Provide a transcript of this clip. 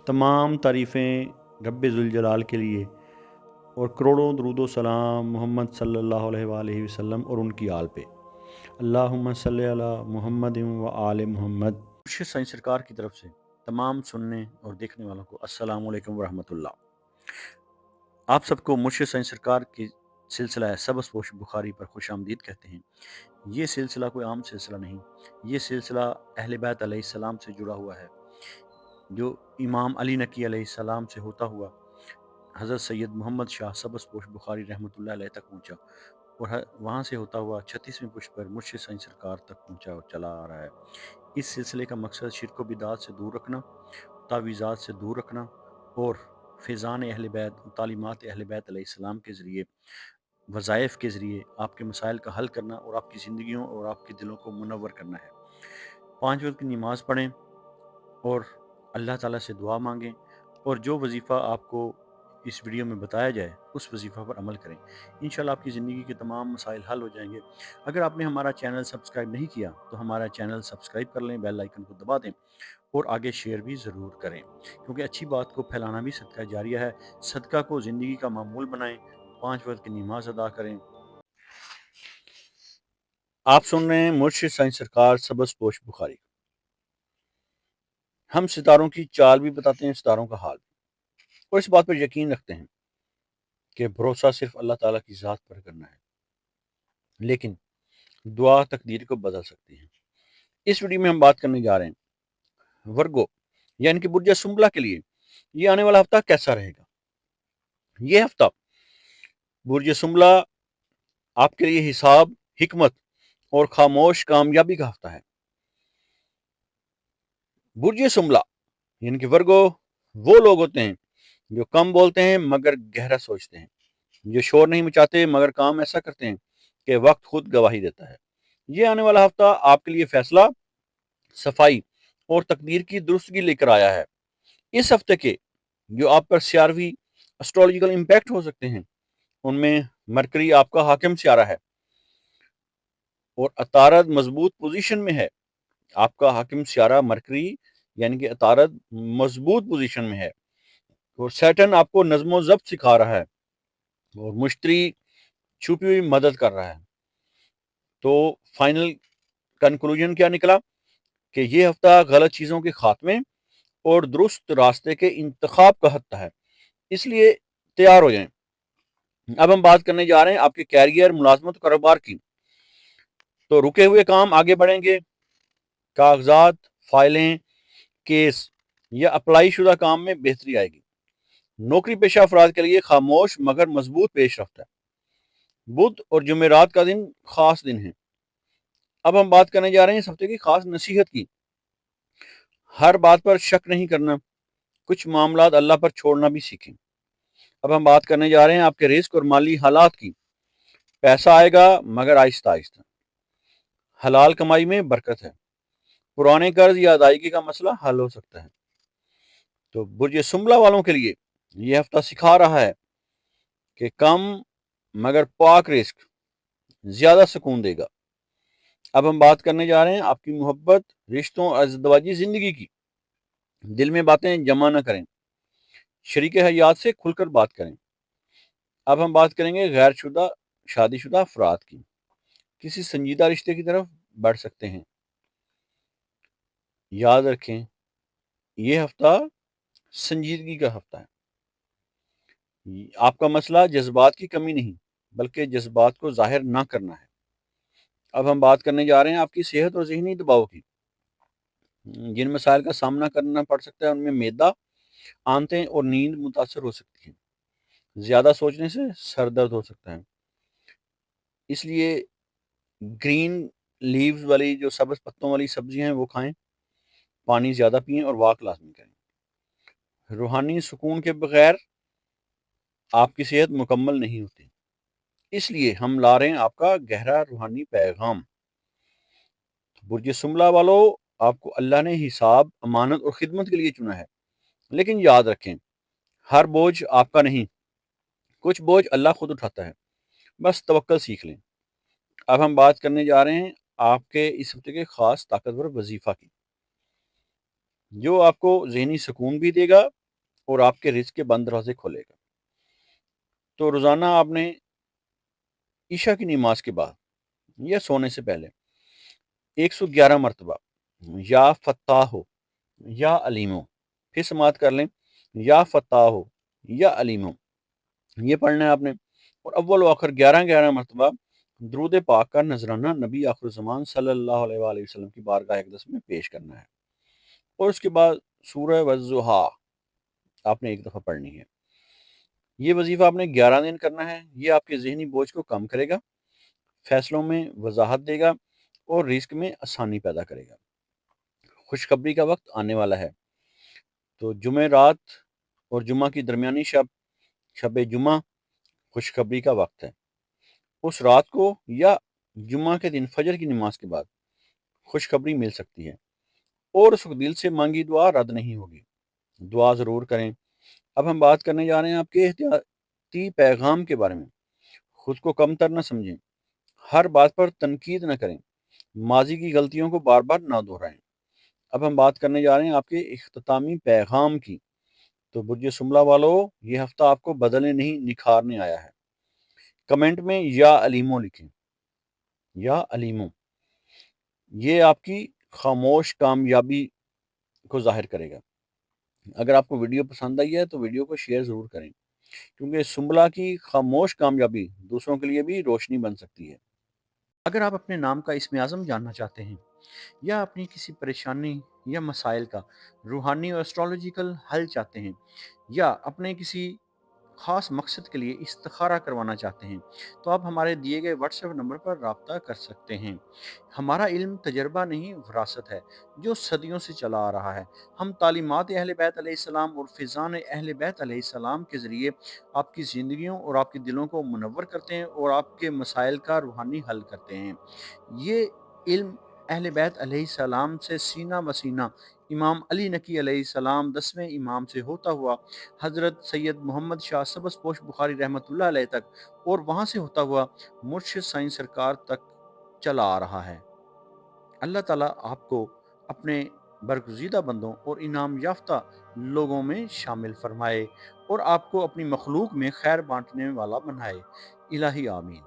तमाम तारीफ़ें रब्बे ज़ुल के लिए और करोड़ों दरूद व सलाम मोहम्मद सल्लल्लाहु अलैहि वसल्लम और उनकी आल पे। अल्लाहुम्मा सल्लि अला मुहम्मद व आले मोहम्मद। मुर्शिद साईं सरकार की तरफ से तमाम सुनने और देखने वालों को अस्सलामु अलैकुम व रहमतुल्लाह। आप सबको मुर्शिद साईं सरकार की सिलसिला है सबस पोश बुखारी पर खुश आमदीद कहते हैं। ये सिलसिला कोई आम सिलसिला नहीं, ये सिलसिला अहले बैत अलैहिस्सलाम से जुड़ा हुआ है, जो इमाम अली नकी अलैहिस्सलाम से होता हुआ हज़रत सैयद मोहम्मद शाह सबस पोश बुखारी रहमतुल्लाह अलैह तक पहुँचा और वहाँ से होता हुआ 36वीं पुष्प पर मुर्शिद साईं सरकार तक पहुँचा और चला आ रहा है। इस सिलसिले का मकसद शिर्क व बिदात से दूर रखना, तावीज़ात से दूर रखना और फ़ैज़ान अहले बैत, तालीमात अहले बैत अलैहिस्सलाम के ज़रिए, वज़ाइफ़ के ज़रिए आपके मसाइल का हल करना और आपकी ज़िंदगियों और आपके दिलों को मुनव्वर करना है। 5 वक़्त की नमाज़ पढ़ें और अल्लाह ताला से दुआ मांगें और जो वजीफ़ा आपको इस वीडियो में बताया जाए उस वजीफ़ा पर अमल करें। इंशाल्लाह आपकी ज़िंदगी के तमाम मसाइल हल हो जाएंगे। अगर आपने हमारा चैनल सब्सक्राइब नहीं किया तो हमारा चैनल सब्सक्राइब कर लें, बेल आइकन को दबा दें और आगे शेयर भी ज़रूर करें, क्योंकि अच्छी बात को फैलाना भी सदका जारिया है। सदका को ज़िंदगी का मामूल बनाएं, 5 वक्त की नमाज अदा करें। आप सुन रहे हैं मुर्शिद साईं सरकार सबस पोश बुखारी। हम सितारों की चाल भी बताते हैं, सितारों का हाल भी, और इस बात पर यकीन रखते हैं कि भरोसा सिर्फ अल्लाह ताला की ज़ात पर करना है, लेकिन दुआ तकदीर को बदल सकती है। इस वीडियो में हम बात करने जा रहे हैं वर्गो यानी कि बुर्ज सुंबला के लिए ये आने वाला हफ्ता कैसा रहेगा। ये हफ्ता बुर्ज सुंबला आपके लिए हिसाब, हिकमत और खामोश कामयाबी का हफ्ता है। बुर्ज सुंबला यानी कि वर्गो वो लोग होते हैं जो कम बोलते हैं मगर गहरा सोचते हैं, जो शोर नहीं मचाते मगर काम ऐसा करते हैं कि वक्त खुद गवाही देता है। ये आने वाला हफ्ता आपके लिए फैसला, सफाई और तकदीर की दुरुस्तगी लेकर आया है। इस हफ्ते के जो आप पर सियारवी एस्ट्रोलॉजिकल इम्पैक्ट हो सकते हैं, उनमें मरकरी आपका हाकिम सियारा है और अतारद मजबूत पोजीशन में है। आपका हाकिम सियारा मरकरी यानी कि अतारद मजबूत पोजीशन में है और सैटर्न आपको नज़्म व ज़ब्त सिखा रहा है और मुश्तरी छुपी हुई मदद कर रहा है। तो फाइनल कंक्लूजन क्या निकला कि ये हफ्ता गलत चीज़ों के खात्मे और दुरुस्त रास्ते के इंतखाब का हफ्ता है, इसलिए तैयार हो जाएं। अब हम बात करने जा रहे हैं आपके कैरियर, मुलाजमत, कारोबार की। तो रुके हुए काम आगे बढ़ेंगे, कागजात, फाइलें, केस या अप्लाई शुदा काम में बेहतरी आएगी। नौकरी पेशा अफराद के लिए खामोश मगर मजबूत पेशरफ्त है। बुध और जुमेरात का दिन खास दिन है। अब हम बात करने जा रहे हैं इस हफ्ते की खास नसीहत की। हर बात पर शक नहीं करना, कुछ मामलात अल्लाह पर छोड़ना भी सीखें। अब हम बात करने जा रहे हैं आपके रिस्क और माली हालात की। पैसा आएगा मगर आहिस्ता आहिस्ता, हलाल कमाई में बरकत है। पुराने कर्ज या अदायगी का मसला हल हो सकता है। तो बुर्ज सुमला वालों के लिए यह हफ्ता सिखा रहा है कि कम मगर पाक रिस्क ज्यादा सुकून देगा। अब हम बात करने जा रहे हैं आपकी मोहब्बत, रिश्तों और अज़दवाजी जिंदगी की। दिल में बातें जमा न करें, शरीक हयात से खुलकर बात करें। अब हम बात करेंगे गैर शुदा शादीशुदा अफराद की। किसी संजीदा रिश्ते की तरफ बढ़ सकते हैं। याद रखें, यह हफ्ता संजीदगी का हफ्ता है। आपका मसला जज्बात की कमी नहीं, बल्कि जज्बात को जाहिर ना करना है। अब हम बात करने जा रहे हैं आपकी सेहत और जहनी दबाव की। जिन मसाइल का सामना करना पड़ सकता है उनमें मैदा, आंतें और नींद मुतासर हो सकती है। ज्यादा सोचने से सर दर्द हो सकता है, इसलिए ग्रीन लीव्स वाली जो सब्ज पत्तों वाली सब्जियां हैं वो खाएं, पानी ज्यादा पिएं और वॉक लाजमी करें। रूहानी सुकून के बगैर आपकी सेहत मुकम्मल नहीं होती, इसलिए हम ला रहे हैं आपका गहरा रूहानी पैगाम। बुर्ज सुमला वालों, आपको अल्लाह ने हिसाब, अमानत और खिदमत के लिए चुना है, लेकिन याद रखें हर बोझ आपका नहीं, कुछ बोझ अल्लाह खुद उठाता है। बस तवक्कल सीख लें। अब हम बात करने जा रहे हैं आपके इस हफ्ते के खास ताकतवर वजीफा की। جو آپ کو ذہنی سکون بھی دے گا اور آپ کے رزق کے بند دروازے کھولے گا۔ تو روزانہ آپ نے عشاء کی نماز کے بعد یا سونے سے پہلے 111 مرتبہ یا فتح ہو یا علیم ہو، پھر سماعت کر لیں، یا فتح ہو یا علیم ہو، یہ پڑھنا ہے آپ نے، اور اول و آخر 11 مرتبہ درود پاک کا نذرانہ نبی آخر الزمان صلی اللہ علیہ وآلہ وسلم کی بارگاہ اقدس میں پیش کرنا ہے، اور اس کے بعد سورہ والضحیٰ آپ نے ایک دفعہ پڑھنی ہے۔ یہ وظیفہ آپ نے 11 دن کرنا ہے۔ یہ آپ کے ذہنی بوجھ کو کم کرے گا، فیصلوں میں وضاحت دے گا اور رزق میں آسانی پیدا کرے گا۔ خوشخبری کا وقت آنے والا ہے، تو جمعہ رات اور جمعہ کی درمیانی شب جمعہ خوشخبری کا وقت ہے۔ اس رات کو یا جمعہ کے دن فجر کی نماز کے بعد خوشخبری مل سکتی ہے، اور اس دل سے مانگی دعا رد نہیں ہوگی۔ دعا ضرور کریں۔ اب ہم بات کرنے جا رہے ہیں آپ کے احتیاطی پیغام کے بارے میں۔ خود کو کم تر نہ سمجھیں، ہر بات پر تنقید نہ کریں، ماضی کی غلطیوں کو بار بار نہ دہرائیں۔ اب ہم بات کرنے جا رہے ہیں آپ کے اختتامی پیغام کی۔ تو برج سملہ والو، یہ ہفتہ آپ کو بدلنے نہیں نکھارنے آیا ہے۔ کمنٹ میں یا علیمو لکھیں، یا علیمو، یہ آپ کی خاموش کامیابی کو ظاہر کرے گا۔ اگر آپ کو ویڈیو پسند آئی ہے تو ویڈیو کو شیئر ضرور کریں، کیونکہ سنبلا کی خاموش کامیابی دوسروں کے لیے بھی روشنی بن سکتی ہے۔ اگر آپ اپنے نام کا اسم اعظم جاننا چاہتے ہیں، یا اپنی کسی پریشانی یا مسائل کا روحانی اور اسٹرالوجیکل حل چاہتے ہیں، یا اپنے کسی خاص مقصد کے لیے استخارہ کروانا چاہتے ہیں، تو آپ ہمارے دیے گئے واٹس ایپ نمبر پر رابطہ کر سکتے ہیں۔ ہمارا علم تجربہ نہیں، وراثت ہے جو صدیوں سے چلا آ رہا ہے۔ ہم تعلیمات اہل بیت علیہ السلام اور فیضان اہل بیت علیہ السلام کے ذریعے آپ کی زندگیوں اور آپ کے دلوں کو منور کرتے ہیں اور آپ کے مسائل کا روحانی حل کرتے ہیں۔ یہ علم اہل بیت علیہ السلام سے سینہ بسینہ امام علی نقی علیہ السلام 10ویں امام سے ہوتا ہوا حضرت سید محمد شاہ سبز پوش بخاری رحمۃ اللہ علیہ تک، اور وہاں سے ہوتا ہوا مرشد سائیں سرکار تک چلا آ رہا ہے۔ اللہ تعالیٰ آپ کو اپنے برگزیدہ بندوں اور انعام یافتہ لوگوں میں شامل فرمائے، اور آپ کو اپنی مخلوق میں خیر بانٹنے والا بنائے۔ الہی آمین۔